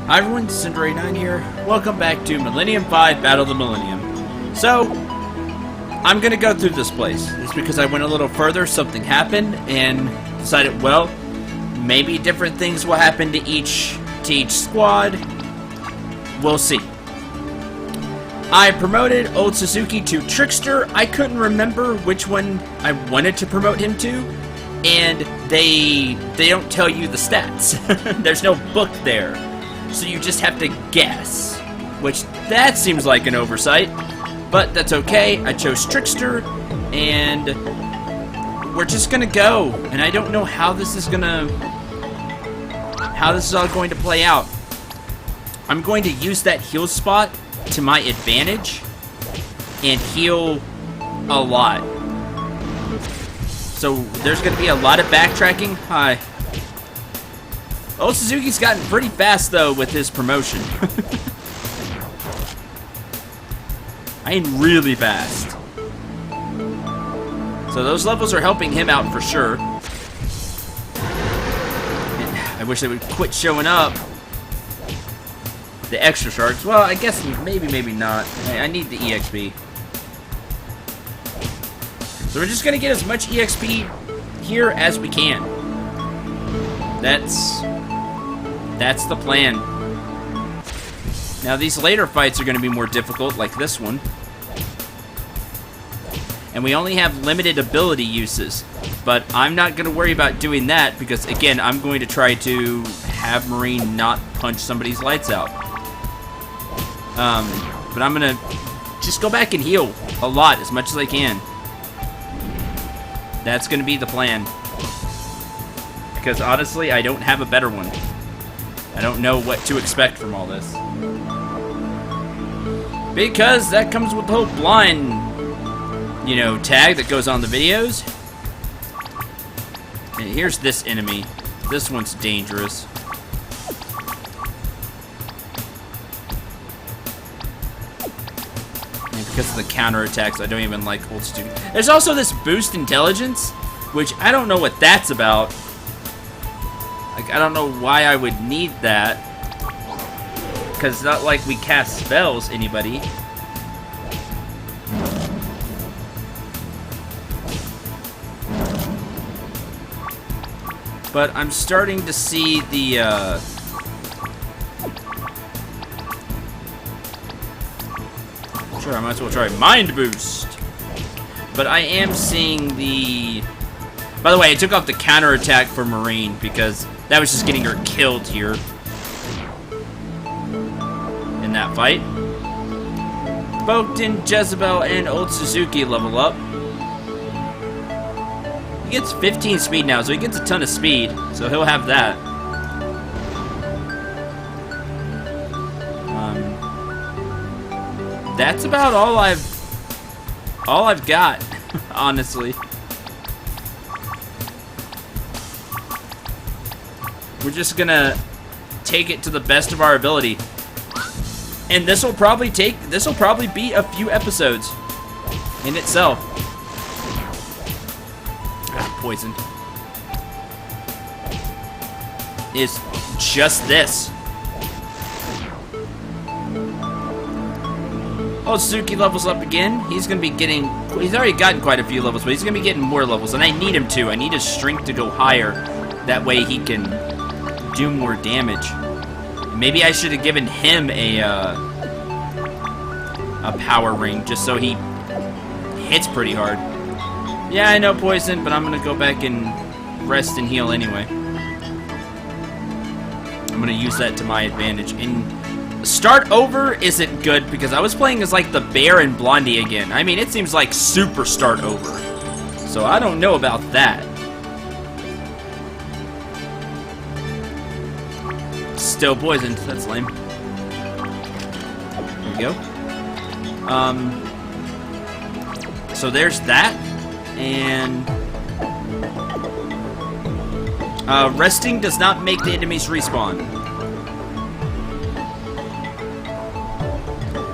Hi everyone, Cendril here. Welcome back to Millennium 5 Battle of the Millennium. So, I'm gonna go through this place. It's because I went a little further, something happened, and decided, well, maybe different things will happen to each squad. We'll see. I promoted Old Suzuki to Trickster. I couldn't remember which one I wanted to promote him to, and they don't tell you the stats. There's no book there. So you just have to guess, which that seems like an oversight, but that's okay. I chose Trickster, and we're just gonna go, and I don't know how this is all going to play out. I'm going to use that heal spot to my advantage and heal a lot. So there's gonna be a lot of backtracking. Hi. Old Suzuki's gotten pretty fast, though, with his promotion. I mean, really fast. So those levels are helping him out for sure. And I wish they would quit showing up. The extra sharks. Well, I guess maybe not. I need the EXP. So we're just going to get as much EXP here as we can. That's the plan. Now these later fights are going to be more difficult, like this one. And we only have limited ability uses. But I'm not going to worry about doing that because, again, I'm going to try to have Marine not punch somebody's lights out. But I'm going to just go back and heal a lot, as much as I can. That's going to be the plan. Because, honestly, I don't have a better one. I don't know what to expect from all this. Because that comes with the whole blind, tag that goes on the videos. And here's this enemy. This one's dangerous. And because of the counterattacks, I don't even like Old Suzuki. There's also this boost intelligence, which I don't know what that's about. Like, I don't know why I would need that. Because it's not like we cast spells, anybody. But I'm starting to see the, Sure, I might as well try Mind Boost. But I am seeing the... By the way, I took off the counterattack for Marine because that was just getting her killed here in that fight. Boakton, Jezebel, and Old Suzuki level up. He gets 15 speed now, so he gets a ton of speed, so he'll have that. That's about all I've got, honestly. We're just gonna take it to the best of our ability. And this will probably be a few episodes in itself. Ah, poison. Is just this. Oh, Suzuki levels up again. He's gonna be getting, he's already gotten quite a few levels, but he's gonna be getting more levels, and I need him to. I need his strength to go higher. That way he can do more damage. Maybe I should have given him a power ring just so he hits pretty hard. Yeah, I know poison, but I'm gonna go back and rest and heal anyway. I'm gonna use that to my advantage. And start over isn't good because I was playing as like the Bear and Blondie again. I mean, it seems like super start over. So I don't know about that. Still poisoned. That's lame. There we go. So there's that. And resting does not make the enemies respawn.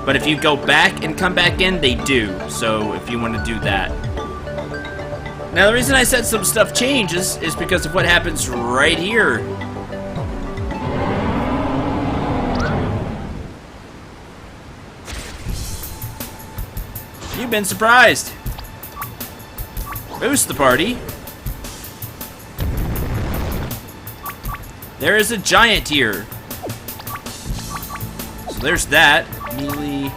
But if you go back and come back in, they do. So if you want to do that. Now the reason I said some stuff changes is because of what happens right here. been surprised. Boost the party. There is a giant here. So there's that. Melee.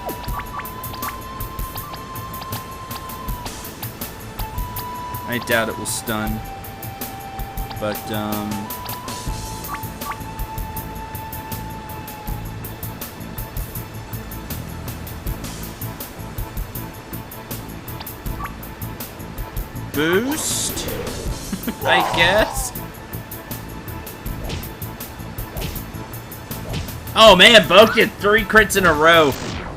I doubt it will stun. But, boost, I guess. Oh man, Bo did 3 crits in a row.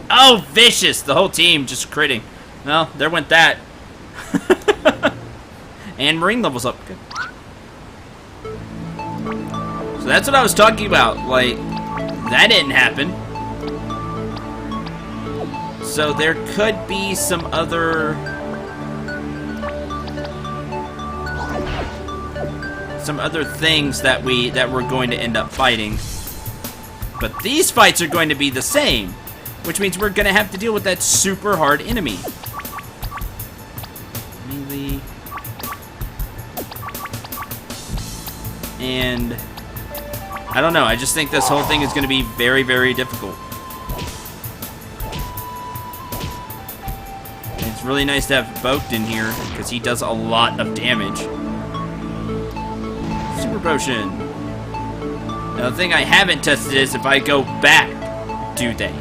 Oh, vicious. The whole team just critting. Well, there went that. And Marine levels up. Good. So that's what I was talking about. Like, that didn't happen. So there could be some other things that we're going to end up fighting. But these fights are going to be the same, which means we're going to have to deal with that super hard enemy. Melee. And I don't know, I just think this whole thing is going to be very, very difficult. And it's really nice to have Boaked in here, because he does a lot of damage. Super Potion. Now, the thing I haven't tested is if I go back, do they?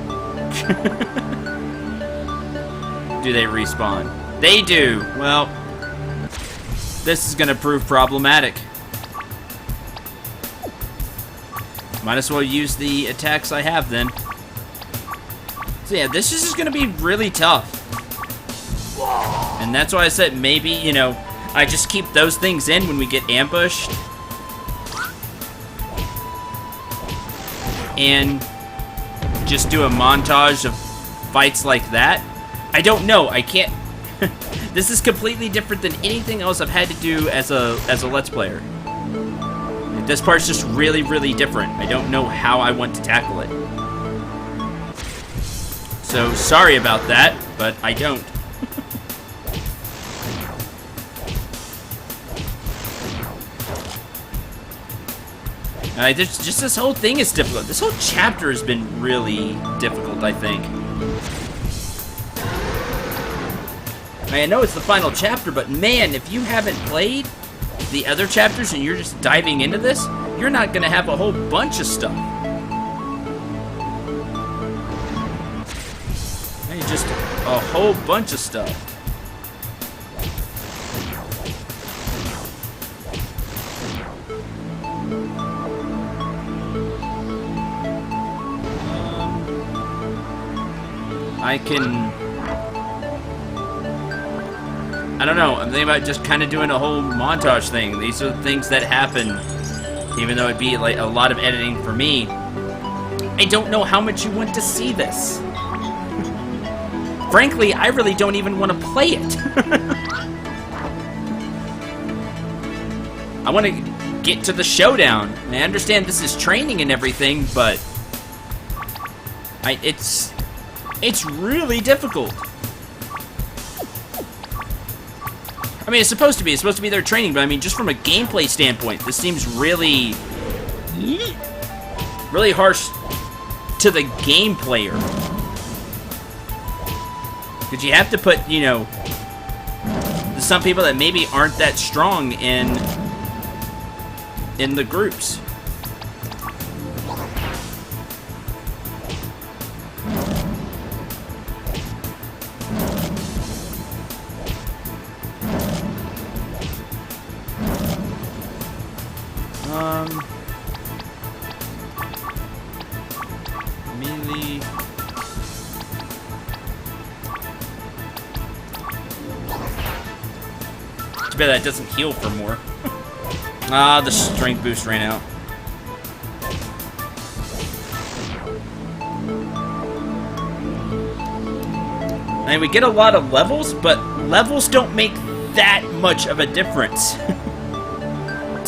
Do they respawn? They do. Well, this is going to prove problematic. Might as well use the attacks I have then. So yeah, this is just going to be really tough. And that's why I said maybe, you know, I just keep those things in when we get ambushed. And just do a montage of fights like that. I don't know. I can't. This is completely different than anything else I've had to do as a Let's Player. This part's just really, really different. I don't know how I want to tackle it. So sorry about that, but I don't. Just this whole thing is difficult. This whole chapter has been really difficult, I think. I know it's the final chapter, but man, if you haven't played the other chapters and you're just diving into this, you're not going to have a whole bunch of stuff. Hey, just a whole bunch of stuff. I don't know, I'm thinking about just kind of doing a whole montage thing. These are the things that happen, even though it'd be like a lot of editing for me. I don't know how much you want to see this. Frankly, I really don't even want to play it. I want to get to the showdown. I understand this is training and everything, but it's really difficult. I mean, it's supposed to be their training, but I mean, just from a gameplay standpoint, this seems really harsh to the game player. Because you have to put, you know, some people that maybe aren't that strong in the groups. Melee. Too bad that doesn't heal for more. Ah, the strength boost ran out. And we get a lot of levels, but levels don't make that much of a difference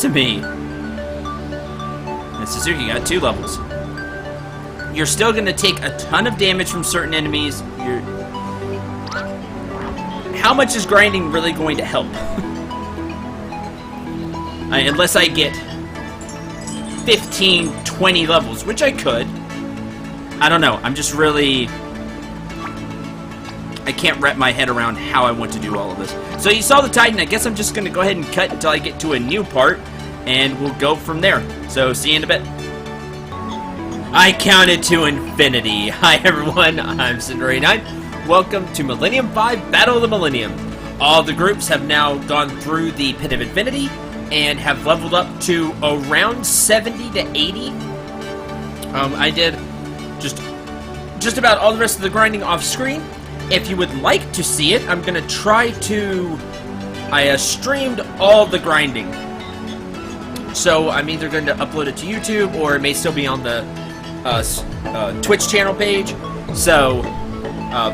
to me. And Suzuki got 2 levels. You're still going to take a ton of damage from certain enemies. how much is grinding really going to help? Unless I get 15, 20 levels, which I could. I don't know. I'm just really... I can't wrap my head around how I want to do all of this. So you saw the Titan. I guess I'm just going to go ahead and cut until I get to a new part, and we'll go from there. So see you in a bit. I counted to infinity. Hi everyone, I'm Cendril. Welcome to Millennium 5 Battle of the Millennium. All the groups have now gone through the Pit of Infinity and have leveled up to around 70 to 80. I did just about all the rest of the grinding off screen. If you would like to see it, I'm gonna try to... I streamed all the grinding. So I'm either going to upload it to YouTube, or it may still be on the Twitch channel page. So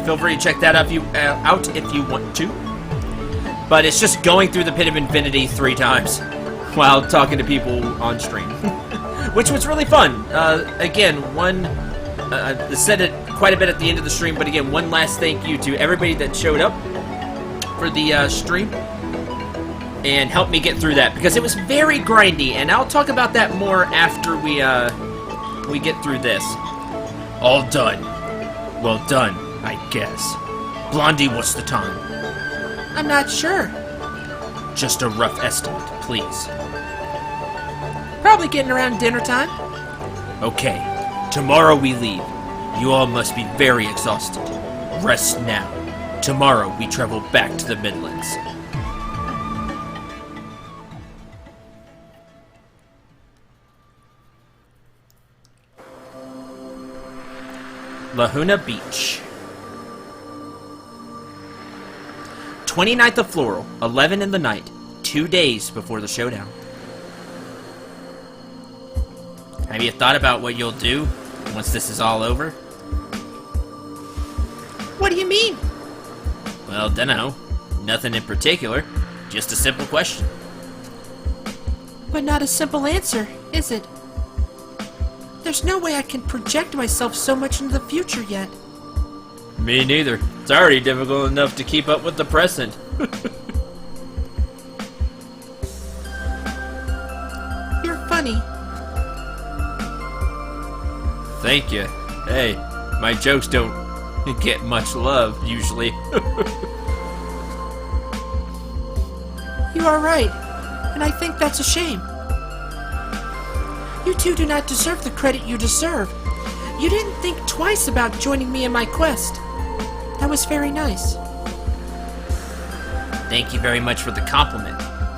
feel free to check that out if you want to. But it's just going through the Pit of Infinity 3 times while talking to people on stream, which was really fun. Again, I said it quite a bit at the end of the stream, but again, one last thank you to everybody that showed up for the stream and helped me get through that, because it was very grindy, and I'll talk about that more after we get through this. All done. Well done, I guess. Blondie, what's the time? I'm not sure. Just a rough estimate, please. Probably getting around dinner time. Okay, tomorrow we leave. You all must be very exhausted. Rest now. Tomorrow we travel back to the Midlands. Lahuna Beach. 29th of Floral, 11 in the night, 2 days before the showdown. Have you thought about what you'll do once this is all over? What do you mean? Well, dunno. Nothing in particular. Just a simple question. But not a simple answer, is it? There's no way I can project myself so much into the future yet. Me neither. It's already difficult enough to keep up with the present. You're funny. Thank you. Hey, my jokes don't get much love, usually. You are right, and I think that's a shame. You two do not deserve the credit you deserve. You didn't think twice about joining me in my quest. That was very nice. Thank you very much for the compliment.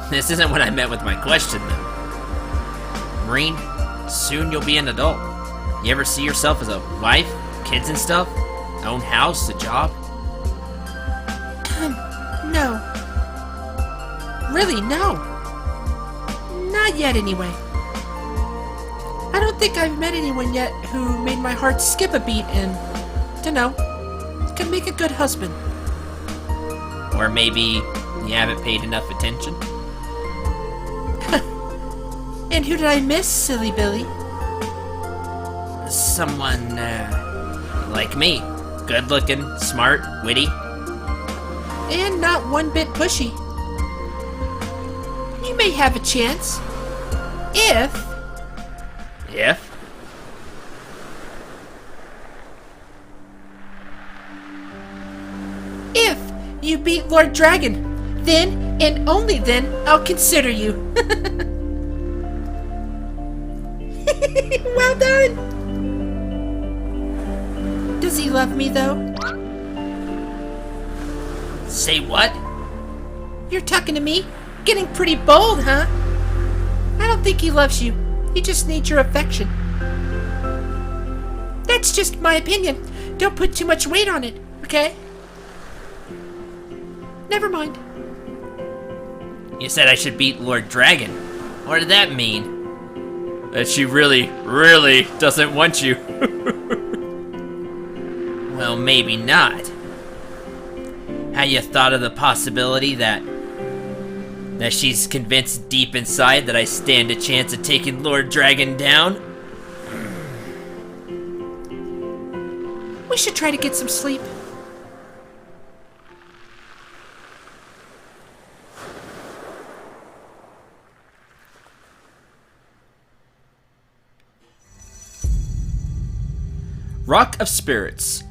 This isn't what I meant with my question, though. Marine, soon you'll be an adult. You ever see yourself as a wife, kids and stuff? Own house, a job? No. Really, no. Not yet, anyway. I don't think I've met anyone yet who made my heart skip a beat and, dunno, could make a good husband. Or maybe you haven't paid enough attention? And who did I miss, silly Billy? Someone, like me. Good-looking, smart, witty. And not one bit pushy. You may have a chance. If you beat Lord Dragon, then and only then I'll consider you. Well done. Does he love me though? Say what? You're talking to me? Getting pretty bold, huh? I don't think he loves you. He just needs your affection. That's just my opinion. Don't put too much weight on it, okay? Never mind. You said I should beat Lord Dragon. What did that mean? That she really, really doesn't want you. Well, maybe not. Have you thought of the possibility that she's convinced deep inside that I stand a chance of taking Lord Dragon down? We should try to get some sleep. Rock of Spirits.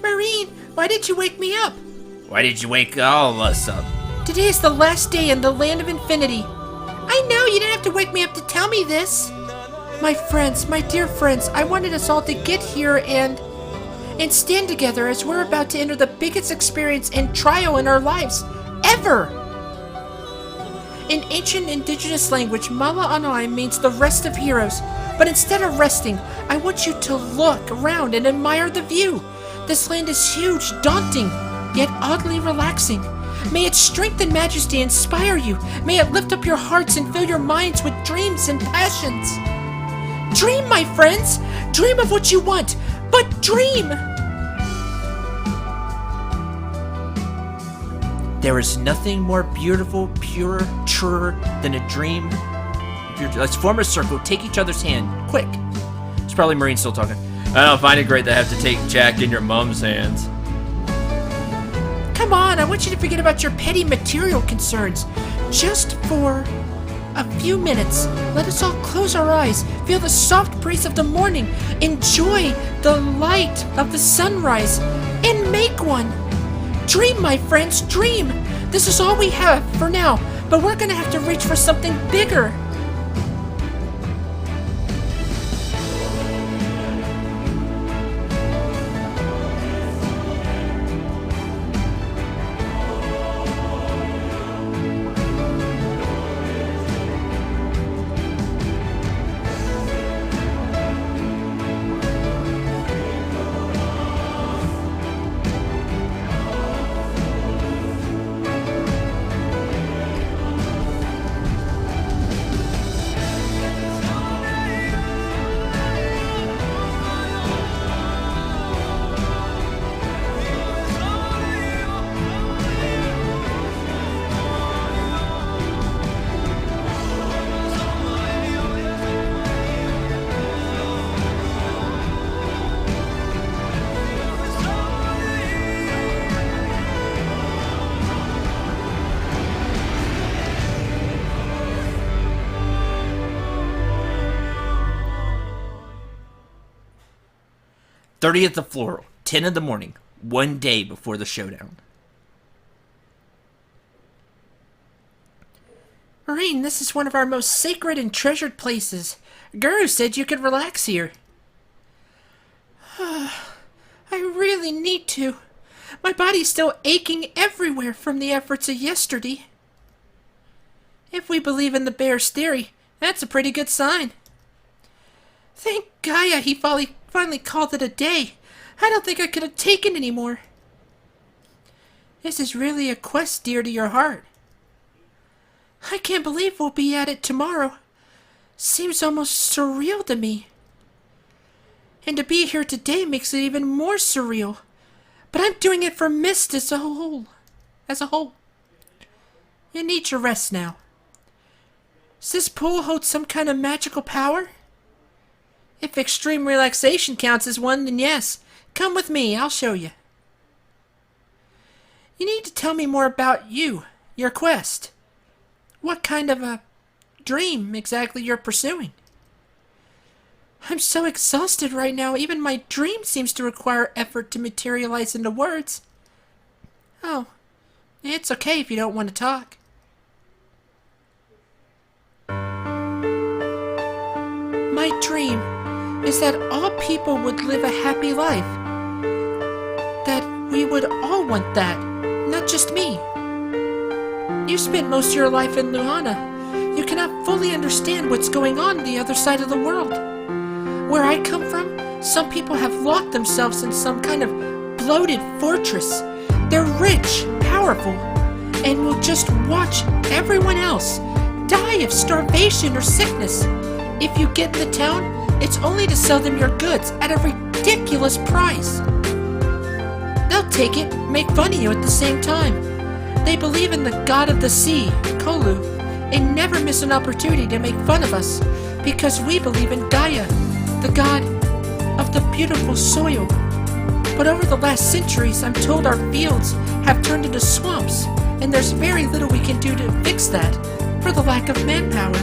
Marine, why did you wake me up? Why did you wake all of us up? Today is the last day in the land of infinity. I know you didn't have to wake me up to tell me this. My friends, my dear friends, I wanted us all to get here and stand together as we're about to enter the biggest experience and trial in our lives ever. In ancient indigenous language, Mala Anai means the rest of heroes. But instead of resting, I want you to look around and admire the view. This land is huge, daunting, yet oddly relaxing. May its strength and majesty inspire you. May it lift up your hearts and fill your minds with dreams and passions. Dream, my friends! Dream of what you want, but dream! There is nothing more beautiful, pure, truer than a dream. Let's form a circle, take each other's hand, quick. It's probably Marine still talking. I don't find it great that I have to take Jack in your mom's hands. Come on, I want you to forget about your petty material concerns. Just for a few minutes, let us all close our eyes, feel the soft breeze of the morning, enjoy the light of the sunrise, and make one. Dream, my friends, dream. This is all we have for now, but we're gonna have to reach for something bigger. '30th of Floral, 10 in the morning, one day before the showdown. Marine, this is one of our most sacred and treasured places. Guru said you could relax here. I really need to. My body's still aching everywhere from the efforts of yesterday. If we believe in the bear's theory, that's a pretty good sign. Thank Gaia he finally called it a day. I don't think I could have taken any more. This is really a quest dear to your heart. I can't believe we'll be at it tomorrow. Seems almost surreal to me. And to be here today makes it even more surreal. But I'm doing it for Mist as a whole. You need your rest now. Does this pool hold some kind of magical power? If extreme relaxation counts as one, then yes. Come with me, I'll show you. You need to tell me more about you, your quest. What kind of a dream exactly you're pursuing? I'm so exhausted right now, even my dream seems to require effort to materialize into words. Oh, it's okay if you don't want to talk. My dream is that all people would live a happy life. That we would all want that, not just me. You spent most of your life in Luhana. You cannot fully understand what's going on the other side of the world. Where I come from, some people have locked themselves in some kind of bloated fortress. They're rich, powerful, and will just watch everyone else die of starvation or sickness. If you get in the town, it's only to sell them your goods at a ridiculous price. They'll take it, make fun of you at the same time. They believe in the god of the sea, Kolu, and never miss an opportunity to make fun of us because we believe in Gaia, the god of the beautiful soil. But over the last centuries, I'm told our fields have turned into swamps, and there's very little we can do to fix that, for the lack of manpower.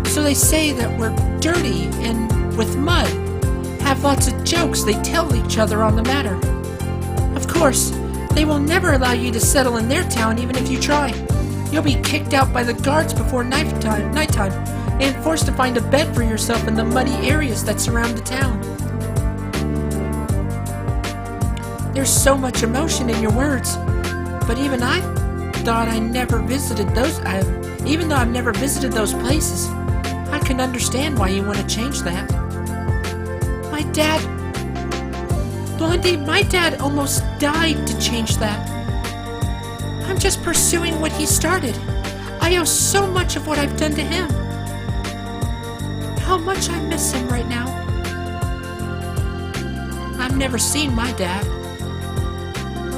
So they say that we're dirty and with mud, have lots of jokes they tell each other on the matter. Of course, they will never allow you to settle in their town even if you try. You'll be kicked out by the guards before nighttime, and forced to find a bed for yourself in the muddy areas that surround the town. There's so much emotion in your words, but even I thought I never visited those. Even though I've never visited those places, I can understand why you want to change that. My dad, Blondie, my dad almost died to change that. I'm just pursuing what he started. I owe so much of what I've done to him. How much I miss him right now. I've never seen my dad.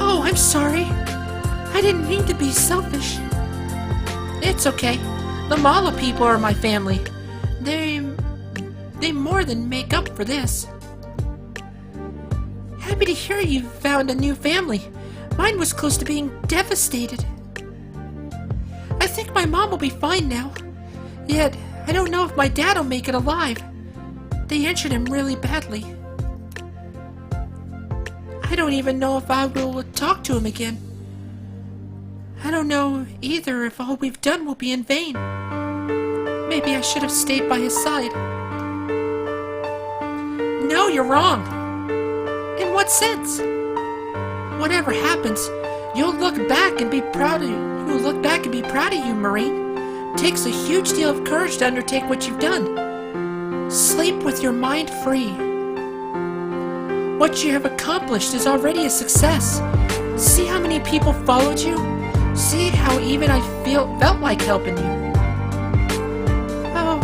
Oh, I'm sorry. I didn't mean to be selfish. It's okay. The Mala people are my family. They more than make up for this. Happy to hear you found a new family. Mine was close to being devastated. I think my mom will be fine now. Yet, I don't know if my dad will make it alive. They injured him really badly. I don't even know if I will talk to him again. I don't know either if all we've done will be in vain. Maybe I should have stayed by his side. No, you're wrong. In what sense? Whatever happens, you'll look back and be proud of you, Marine. It takes a huge deal of courage to undertake what you've done. Sleep with your mind free. What you have accomplished is already a success. See how many people followed you? See how even I felt like helping you. Oh,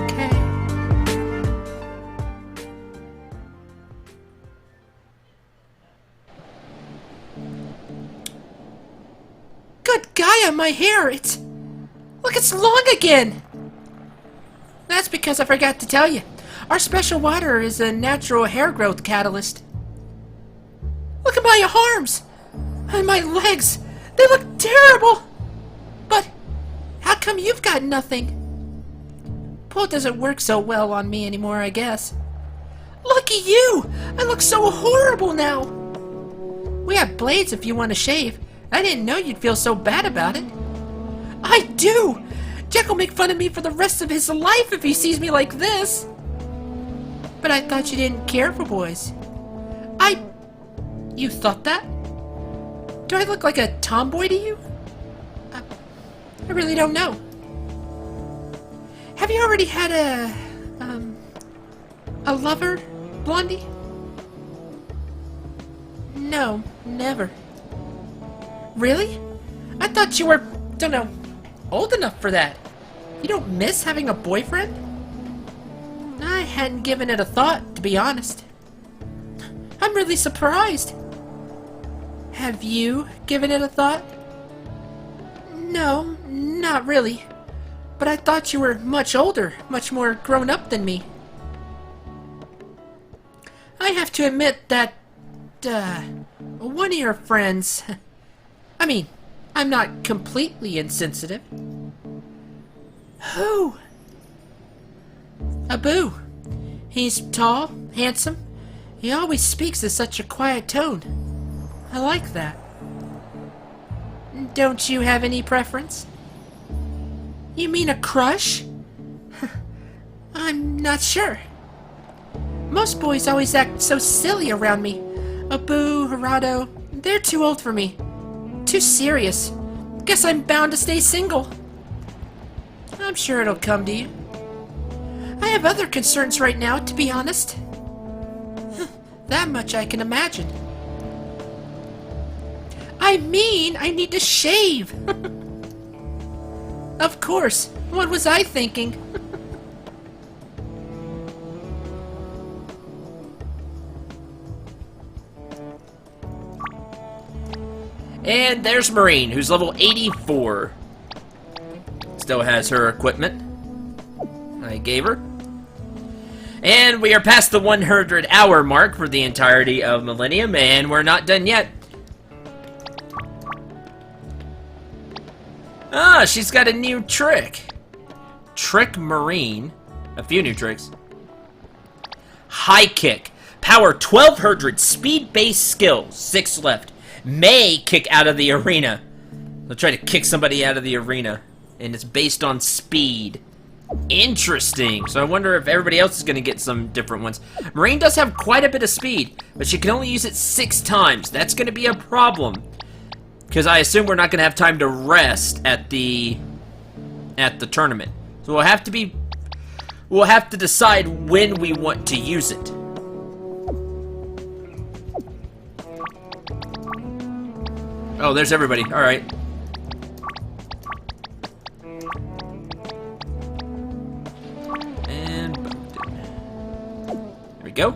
okay. Good Gaia, my hair, look, it's long again! That's because I forgot to tell you. Our special water is a natural hair growth catalyst. Look at my arms! And my legs! They look terrible! But how come you've got nothing? Pull doesn't work so well on me anymore, I guess. Lucky you! I look so horrible now! We have blades if you want to shave. I didn't know you'd feel so bad about it. I do! Jack will make fun of me for the rest of his life if he sees me like this. But I thought you didn't care for boys. You thought that? Do I look like a tomboy to you? I really don't know. Have you already had a lover, Blondie? No, never. Really? I thought you were, old enough for that. You don't miss having a boyfriend? I hadn't given it a thought, to be honest. I'm really surprised. Have you given it a thought? No, not really. But I thought you were much older, much more grown up than me. I have to admit that, one of your friends... I mean, I'm not completely insensitive. Who? Abu. He's tall, handsome. He always speaks in such a quiet tone. I like that. Don't you have any preference? You mean a crush? I'm not sure. Most boys always act so silly around me. Abu, Gerardo, they're too old for me. Too serious. Guess I'm bound to stay single. I'm sure it'll come to you. I have other concerns right now, to be honest. That much I can imagine. I mean, I need to shave. Of course. What was I thinking? And there's Marine, who's level 84. Still has her equipment I gave her. And we are past the 100-hour mark for the entirety of Millennium, and we're not done yet. Ah, she's got a new trick. Trick Marine. A few new tricks. High Kick. Power 1200. Speed-based skill. 6 left. May kick out of the arena. They'll try to kick somebody out of the arena. And it's based on speed. Interesting. So I wonder if everybody else is going to get some different ones. Marine does have quite a bit of speed, but she can only use it 6 times. That's going to be a problem. Because I assume we're not going to have time to rest at the tournament. So we'll have to decide when we want to use it. Oh, there's everybody. All right. Go.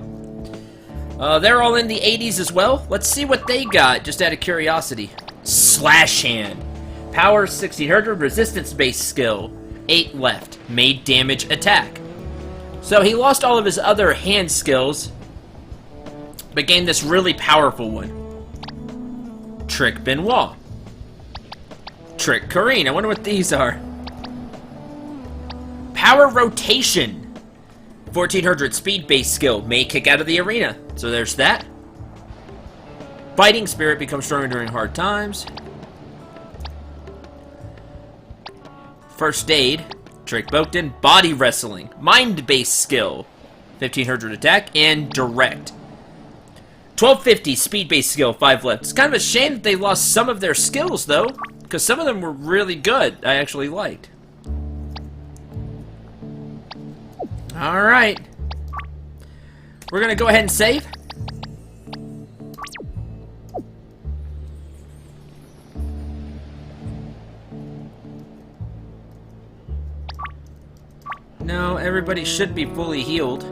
They're all in the 80s as well. Let's see what they got, just out of curiosity. Slash Hand. Power 1600, resistance-based skill. 8 left. Made damage attack. So he lost all of his other hand skills, but gained this really powerful one. Trick Benoit. Trick Corrine. I wonder what these are. Power Rotation. 1400 speed-based skill. May kick out of the arena. So there's that. Fighting Spirit becomes stronger during hard times. First Aid. Trick Boakton. Body Wrestling. Mind-based skill. 1500 attack. And Direct. 1250 speed-based skill. 5 left. It's kind of a shame that they lost some of their skills, though. Because some of them were really good. I actually liked. Alright. We're gonna go ahead and save. No, everybody should be fully healed.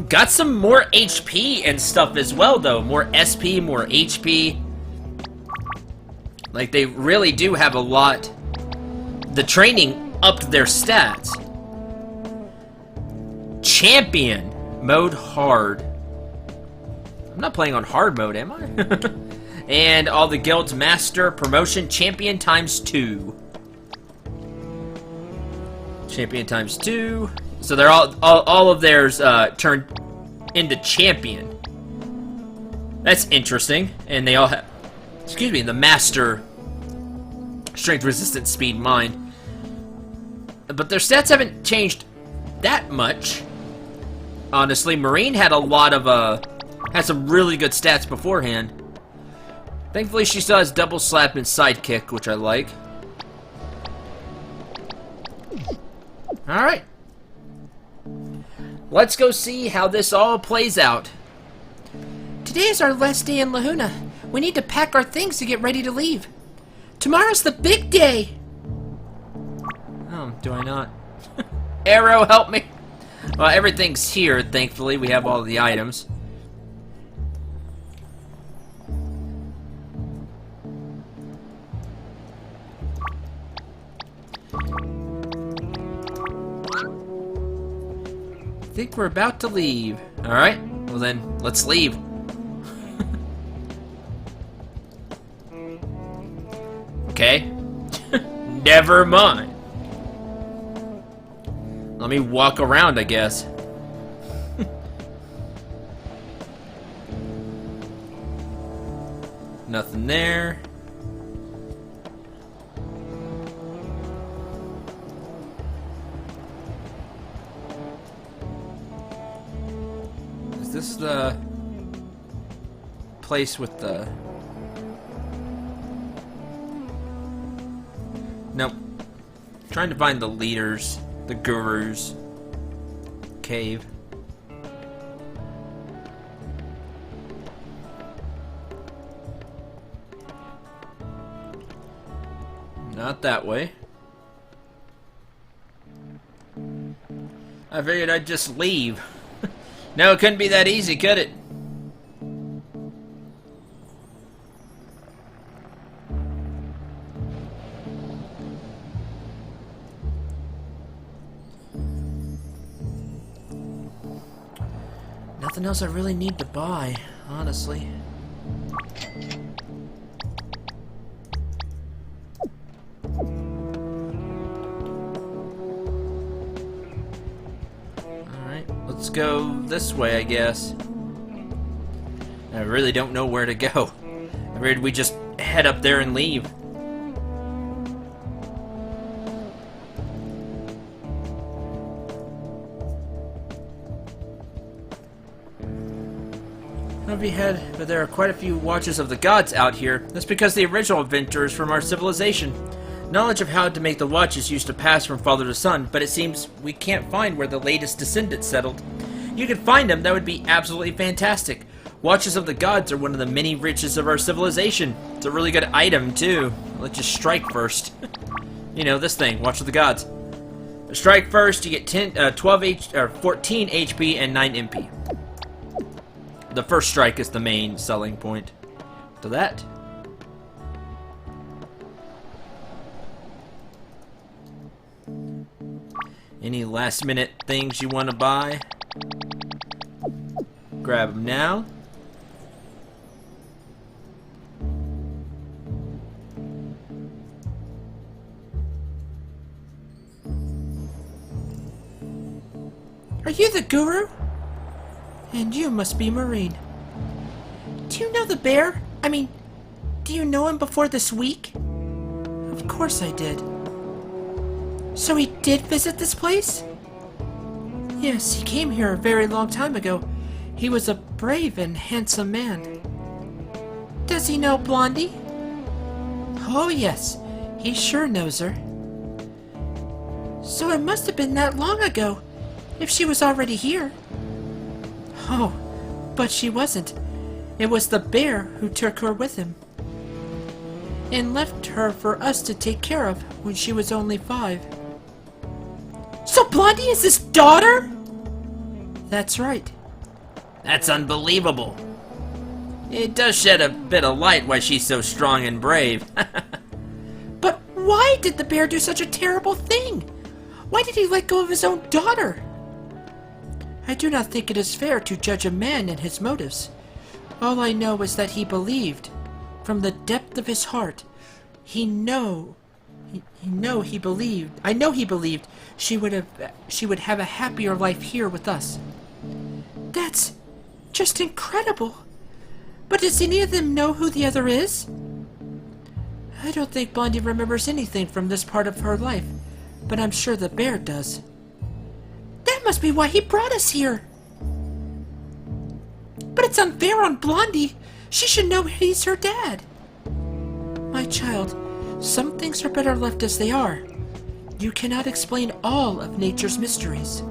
Got some more HP and stuff as well, though. More SP, more HP. Like, they really do have a lot. The training upped their stats. Champion mode hard. I'm not playing on hard mode, am I? And all the guilds master promotion champion ×2. Champion ×2. So they're all of theirs turned into champion. That's interesting. And they all have, excuse me, the master strength, resistance, speed, mind. But their stats haven't changed that much. Honestly, Marine had a lot of, had some really good stats beforehand. Thankfully, she still has double slap and sidekick, which I like. Alright. Let's go see how this all plays out. Today is our last day in Lahuna. We need to pack our things to get ready to leave. Tomorrow's the big day. Oh, do I not? Arrow, help me. Well, everything's here, thankfully. We have all the items. I think we're about to leave. Alright, well then, let's leave. Okay. Never mind. Let me walk around, I guess. Nothing there. Is this the place with the... Nope. Trying to find the leaders. The Guru's cave. Not that way. I figured I'd just leave. No, it couldn't be that easy, could it? nothing else I really need to buy, honestly. Alright, let's go this way, I guess. I really don't know where to go. I figured we just head up there and leave. But there are quite a few watchers of the gods out here. That's because the original inventors from our civilization. Knowledge of how to make the watches used to pass from father to son, but it seems we can't find where the latest descendants settled. You could find them, that would be absolutely fantastic. Watches of the gods are one of the many riches of our civilization. It's a really good item, too. Let's just strike first. You know, this thing, Watch of the Gods. Strike first, you get 14 HP and 9 MP. The first strike is the main selling point to that. Any last minute things you want to buy? Grab them now. Are you the guru? And you must be Marine. Do you know the bear? I mean, do you know him before this week? Of course I did. So he did visit this place? Yes, he came here a very long time ago. He was a brave and handsome man. Does he know Blondie? Oh yes, he sure knows her. So it must have been that long ago, if she was already here. Oh, but she wasn't. It was the bear who took her with him and left her for us to take care of when she was only 5. So Blondie is his daughter? That's right. That's unbelievable. It does shed a bit of light why she's so strong and brave. But why did the bear do such a terrible thing? Why did he let go of his own daughter? I do not think it is fair to judge a man and his motives. All I know is that he believed, from the depth of his heart, I know he believed she would have a happier life here with us. That's just incredible. But does any of them know who the other is? I don't think Blondie remembers anything from this part of her life, but I'm sure the bear does. That must be why he brought us here. But it's unfair on Blondie. She should know he's her dad. My child, some things are better left as they are. You cannot explain all of nature's mysteries.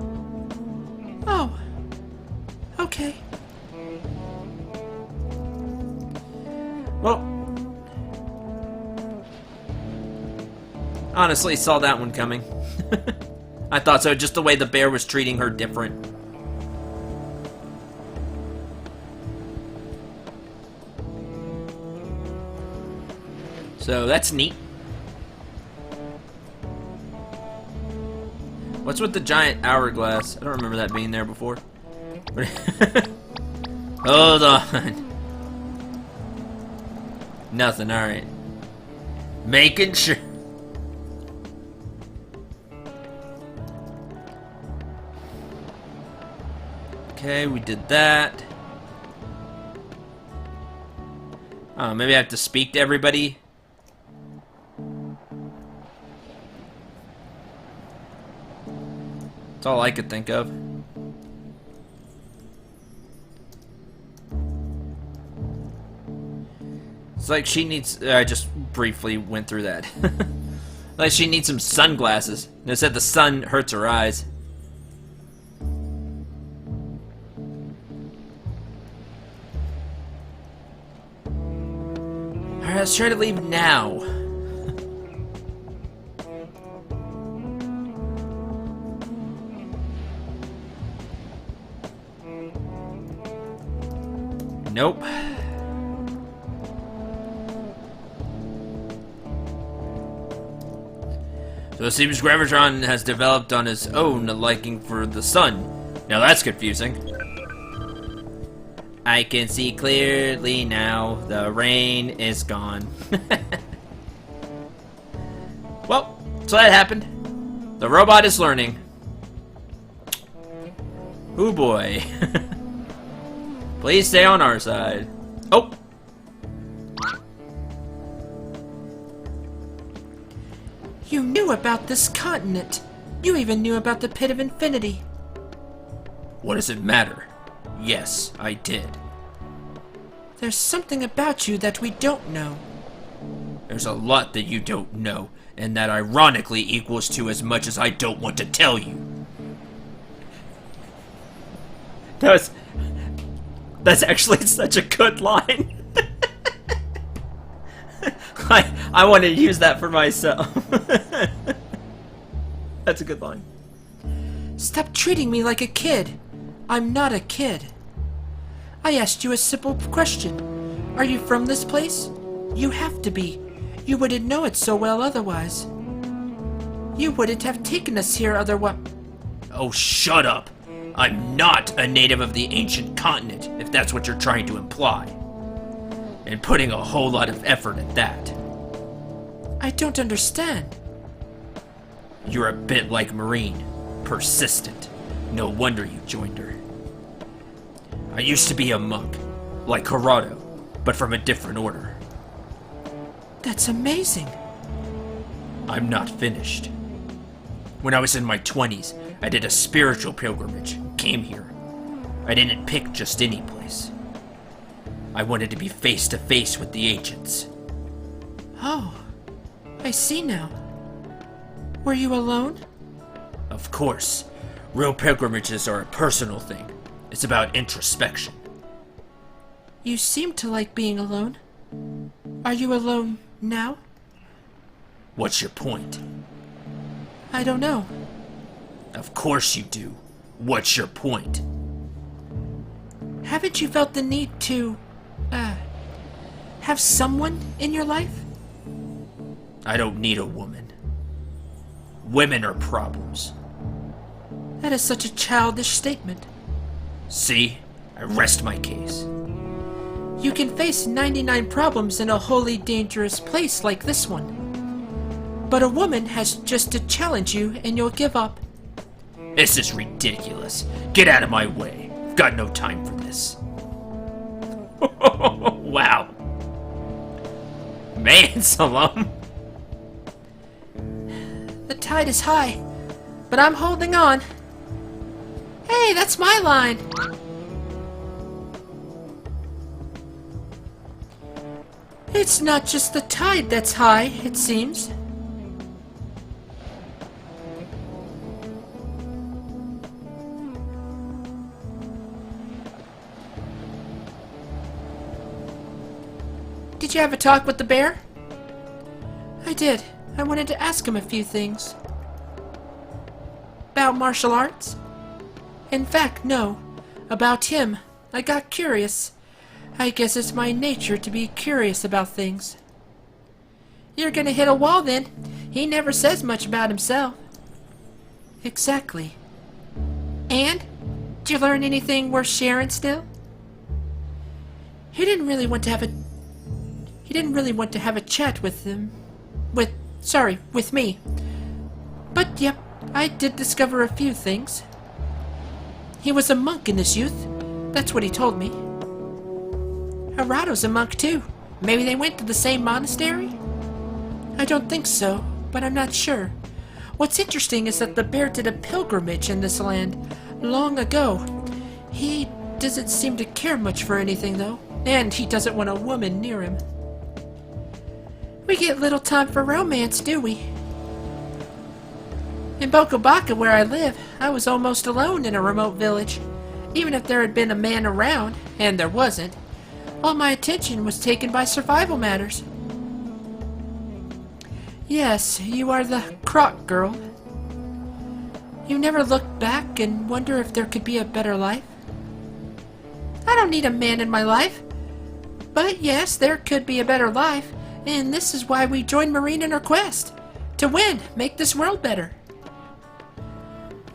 Oh, okay. Well, honestly, saw that one coming. I thought so, just the way the bear was treating her different. So that's neat. What's with the giant hourglass? I don't remember that being there before. Hold on. Nothing, alright. Making sure. Okay, we did that. Oh, maybe I have to speak to everybody. That's all I could think of. It's like she needs... I just briefly went through that. Like she needs some sunglasses. And it said the sun hurts her eyes. Alright, let's try to leave now. Nope. So it seems Gravitron has developed on his own a liking for the sun. Now that's confusing. I can see clearly now. The rain is gone. Well, so that happened. The robot is learning. Ooh boy. Please stay on our side. Oh! You knew about this continent. You even knew about the Pit of Infinity. What does it matter? Yes, I did. There's something about you that we don't know. There's a lot that you don't know, and that ironically equals to as much as I don't want to tell you. That's actually such a good line. I want to use that for myself. That's a good line. Stop treating me like a kid. I'm not a kid. I asked you a simple question. Are you from this place? You have to be. You wouldn't know it so well otherwise. You wouldn't have taken us here otherwise. Oh, shut up. I'm not a native of the ancient continent, if that's what you're trying to imply. And putting a whole lot of effort at that. I don't understand. You're a bit like Marine. Persistent. No wonder you joined her. I used to be a monk, like Corrado, but from a different order. That's amazing. I'm not finished. When I was in my 20s, I did a spiritual pilgrimage, came here. I didn't pick just any place. I wanted to be face to face with the ancients. Oh, I see now. Were you alone? Of course. Real pilgrimages are a personal thing. It's about introspection. You seem to like being alone. Are you alone now? What's your point? I don't know. Of course you do. What's your point? Haven't you felt the need to, have someone in your life? I don't need a woman. Women are problems. That is such a childish statement. See? I rest my case. You can face 99 problems in a wholly dangerous place like this one. But a woman has just to challenge you and you'll give up. This is ridiculous. Get out of my way. I've got no time for this. Wow. Man, Salom. The tide is high, but I'm holding on. Hey, that's my line. It's not just the tide that's high, it seems. Did you have a talk with the bear? I did. I wanted to ask him a few things. About martial arts? In fact, no. About him. I got curious. I guess it's my nature to be curious about things. You're gonna hit a wall then. He never says much about himself. Exactly. And? Did you learn anything worth sharing still? He didn't really want to have a chat with him. With me. But yep, I did discover a few things. He was a monk in his youth. That's what he told me. Arado's a monk too. Maybe they went to the same monastery? I don't think so, but I'm not sure. What's interesting is that the bear did a pilgrimage in this land long ago. He doesn't seem to care much for anything though, and he doesn't want a woman near him. We get little time for romance, do we? In Bokobaka, where I live, I was almost alone in a remote village. Even if there had been a man around, and there wasn't, all my attention was taken by survival matters. Yes, you are the croc girl. You never look back and wonder if there could be a better life? I don't need a man in my life. But yes, there could be a better life, and this is why we joined Marine in our quest. To win, make this world better.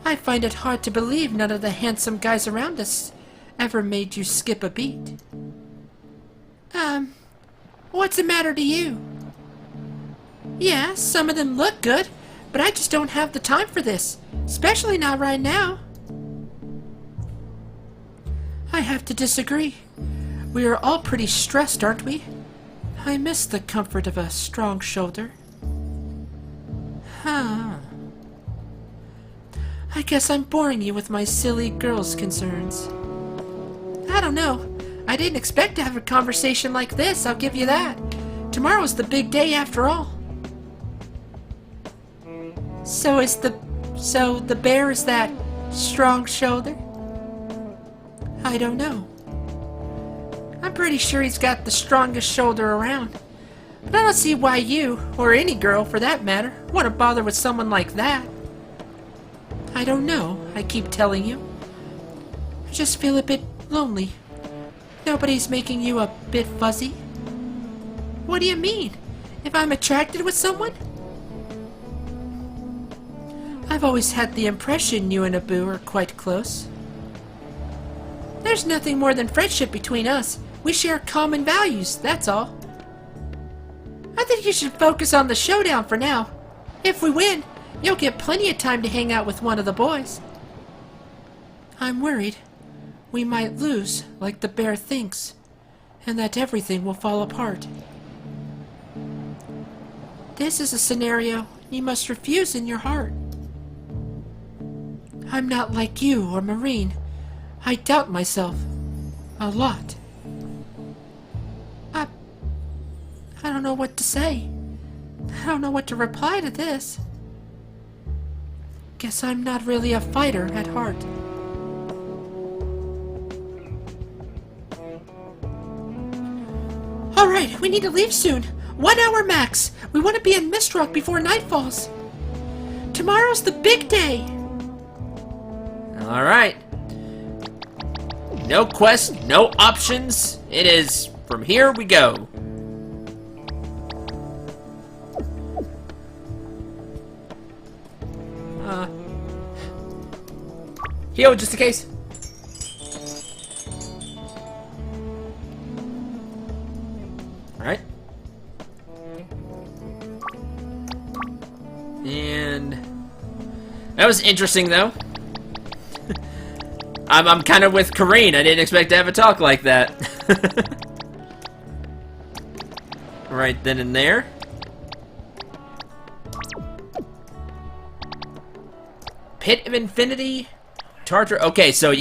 I find it hard to believe none of the handsome guys around us ever made you skip a beat. What's the matter to you? Yeah, some of them look good, but I just don't have the time for this, especially not right now. I have to disagree. We are all pretty stressed, aren't we? I miss the comfort of a strong shoulder. Huh. I guess I'm boring you with my silly girls' concerns. I don't know. I didn't expect to have a conversation like this, I'll give you that. Tomorrow's the big day after all. So the bear is that strong shoulder? I don't know. I'm pretty sure he's got the strongest shoulder around. But I don't see why you, or any girl for that matter, want to bother with someone like that. I don't know, I keep telling you. I just feel a bit lonely. Nobody's making you a bit fuzzy. What do you mean? If I'm attracted with someone? I've always had the impression you and Abu are quite close. There's nothing more than friendship between us. We share common values, that's all. I think you should focus on the showdown for now. If we win, you'll get plenty of time to hang out with one of the boys. I'm worried we might lose like the bear thinks, and that everything will fall apart. This is a scenario you must refuse in your heart. I'm not like you or Marine. I doubt myself. A lot. I don't know what to say. I don't know what to reply to this. Guess I'm not really a fighter at heart. Alright, we need to leave soon. 1 hour max. We want to be in Mist Rock before night falls. Tomorrow's the big day. Alright. No quest, no options. It is from here we go. Heal just in case. Alright. And that was interesting though. I'm kind of with Kareen. I didn't expect to have a talk like that. Right then and there. Pit of Infinity. Tartar. Okay, so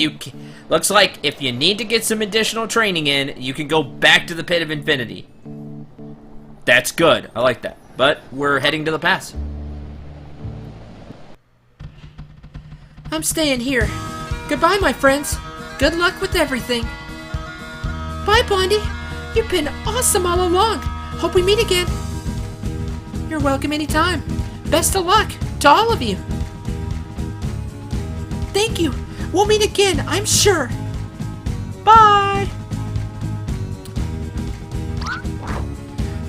looks like if you need to get some additional training in, you can go back to the Pit of Infinity. That's good. I like that. But we're heading to the pass. I'm staying here. Goodbye, my friends. Good luck with everything. Bye, Blondie. You've been awesome all along. Hope we meet again. You're welcome anytime. Best of luck to all of you. Thank you. We'll meet again, I'm sure. Bye.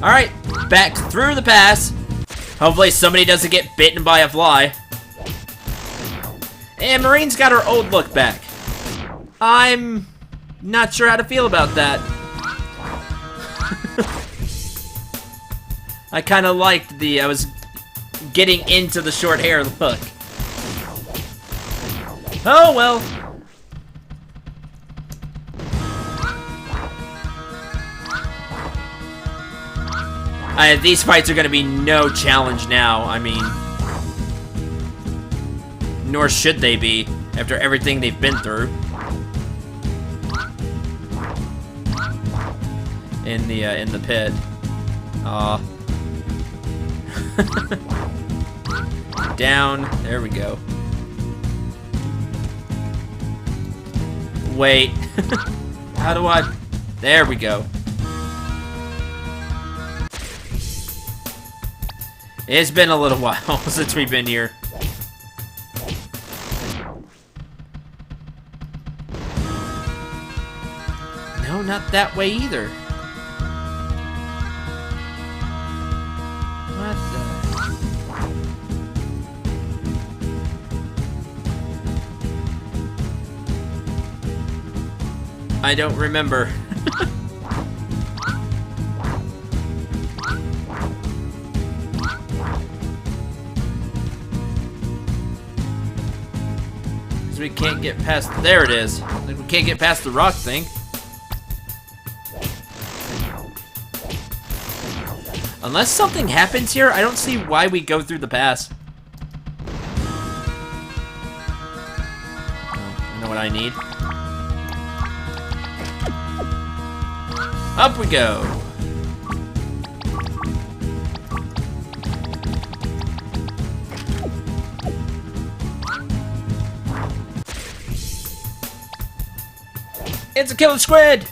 Alright, back through the pass. Hopefully somebody doesn't get bitten by a fly. And Marine's got her old look back. I'm not sure how to feel about that. I kind of liked I was getting into the short hair look. Oh well. These fights are gonna be no challenge now, I mean. Nor should they be, after everything they've been through. In the pit. Down, there we go. Wait. How do I... There we go. It's been a little while since we've been here. No, not that way either. What the... I don't remember. We can't get past. There it is. Like we can't get past the rock thing. Unless something happens here, I don't see why we go through the pass. Oh, I know what I need. Up we go. It's a killer squid!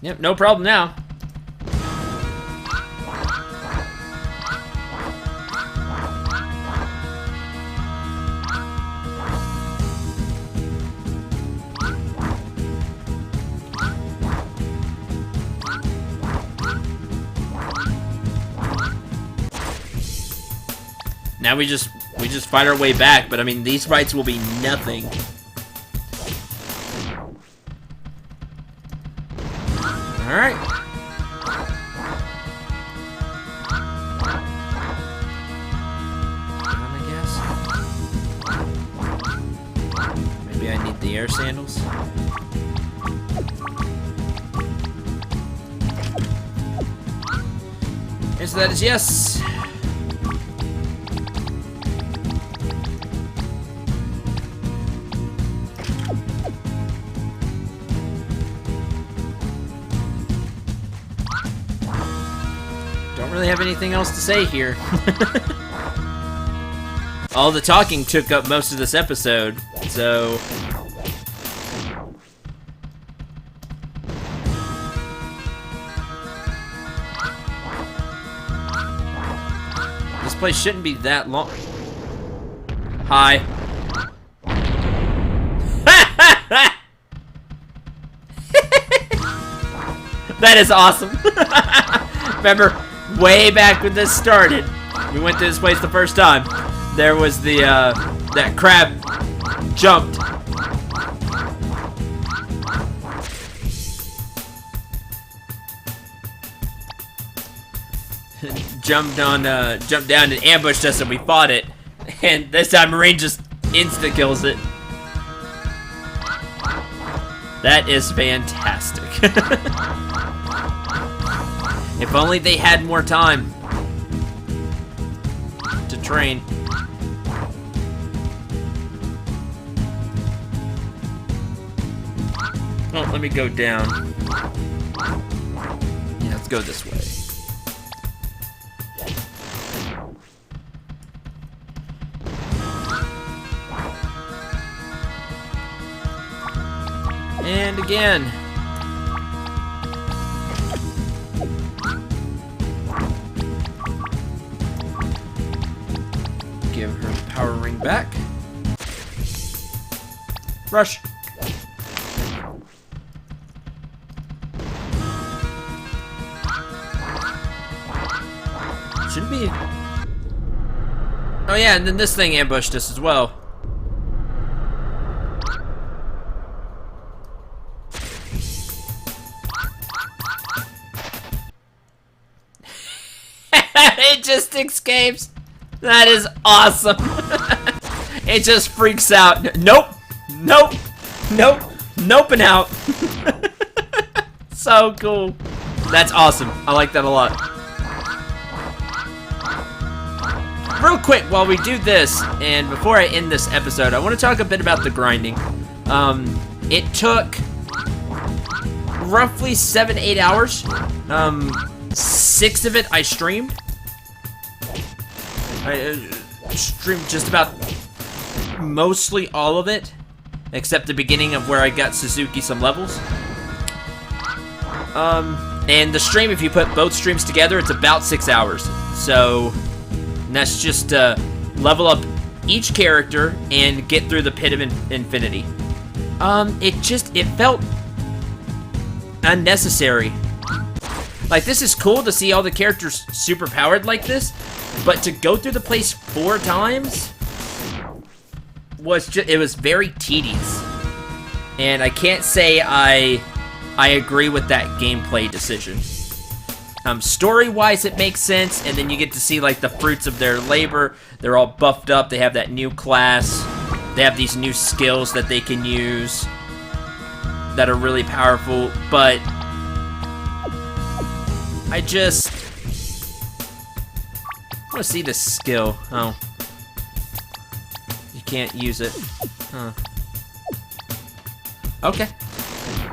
Yep, no problem now. Now we just fight our way back, but I mean these fights will be nothing. Alright. I guess. Maybe I need the air sandals. Answer that is yes. Really have anything else to say here. All the talking took up most of this episode, so this place shouldn't be that long. Hi. That is awesome. Remember, way back when this started, we went to this place the first time. There was the, that crab jumped. Jumped down and ambushed us and we fought it. And this time Marine just insta-kills it. That is fantastic. If only they had more time to train. Oh, let me go down. Yeah, let's go this way. And again. Give her the power ring back. Rush. Shouldn't be. Oh yeah, and then this thing ambushed us as well. It just escapes. That is awesome. It just freaks out. Nope. Nope. Nope. Nope and out. So cool. That's awesome. I like that a lot. Real quick, while we do this, and before I end this episode, I want to talk a bit about the grinding. It took roughly 7-8 hours. 6 of it I streamed. I streamed just about mostly all of it, except the beginning of where I got Suzuki some levels. And the stream, if you put both streams together, it's about 6 hours. So, and that's just to level up each character and get through the Pit of Infinity. It felt unnecessary. Like, this is cool to see all the characters super powered like this, but to go through the place 4 times was just, it was very tedious. And I can't say I agree with that gameplay decision. Story-wise, it makes sense, and then you get to see, like, the fruits of their labor. They're all buffed up. They have that new class. They have these new skills that they can use that are really powerful, but I want to see this skill. Oh. You can't use it. Huh. Okay.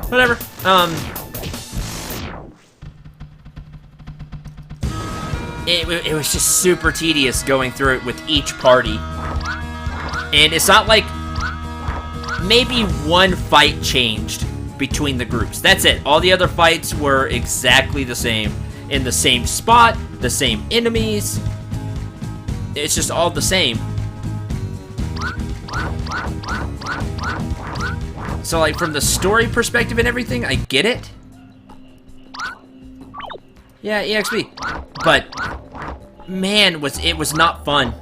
Whatever. It was just super tedious going through it with each party. And it's not like maybe one fight changed between the groups. That's it. All the other fights were exactly the same. In the same spot, the same enemies. It's just all the same. So, like, from the story perspective and everything, I get it. Yeah, EXP. But, man, it was not fun.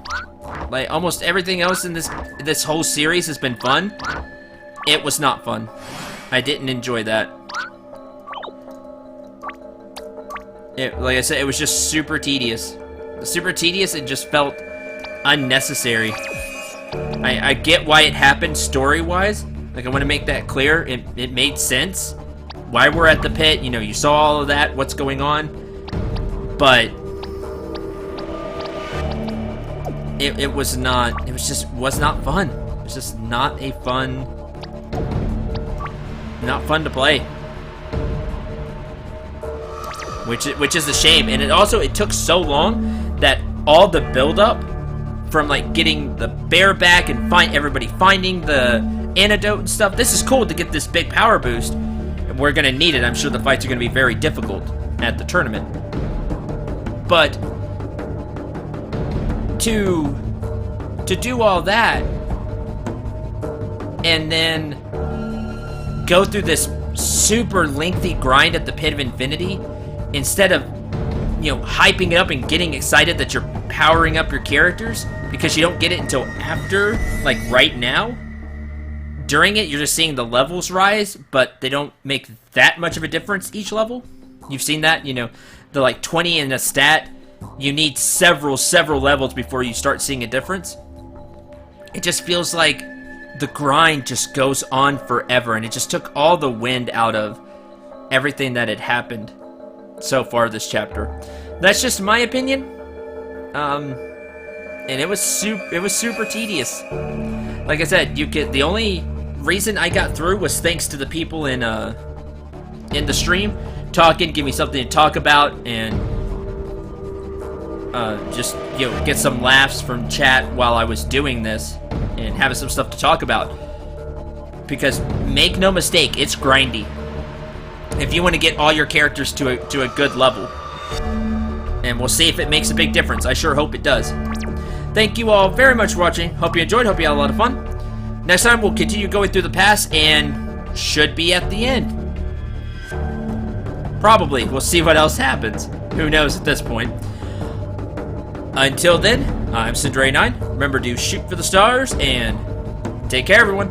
Like, almost everything else in this whole series has been fun. It was not fun. I didn't enjoy that. Like I said, it was just super tedious. Super tedious, it just felt unnecessary. I get why it happened story-wise. Like, I want to make that clear. It made sense. Why we're at the pit, you know, you saw all of that, what's going on. But it was not fun. It was just not fun to play. Which is a shame. And it took so long that all the build-up from, like, getting the bear back and everybody finding the antidote and stuff. This is cool to get this big power boost. We're gonna need it. I'm sure the fights are gonna be very difficult at the tournament. But to do all that and then go through this super lengthy grind at the Pit of Infinity, instead of, you know, hyping it up and getting excited that you're powering up your characters, because you don't get it until after, like, right now. During it, you're just seeing the levels rise, but they don't make that much of a difference each level. You've seen that, you know, the, like, 20 in a stat, you need several levels before you start seeing a difference. It just feels like the grind just goes on forever, and it just took all the wind out of everything that had happened so far this chapter. That's just my opinion. And it was super tedious. Like I said, the only reason I got through was thanks to the people in the stream talking, give me something to talk about, and just, you know, get some laughs from chat while I was doing this and having some stuff to talk about. Because make no mistake, it's grindy if you want to get all your characters to a good level. And we'll see if it makes a big difference. I sure hope it does. Thank you all very much for watching. Hope you enjoyed. Hope you had a lot of fun. Next time, we'll continue going through the past and should be at the end. Probably. We'll see what else happens. Who knows at this point. Until then, I'm Cendril 9. Remember to shoot for the stars and take care, everyone.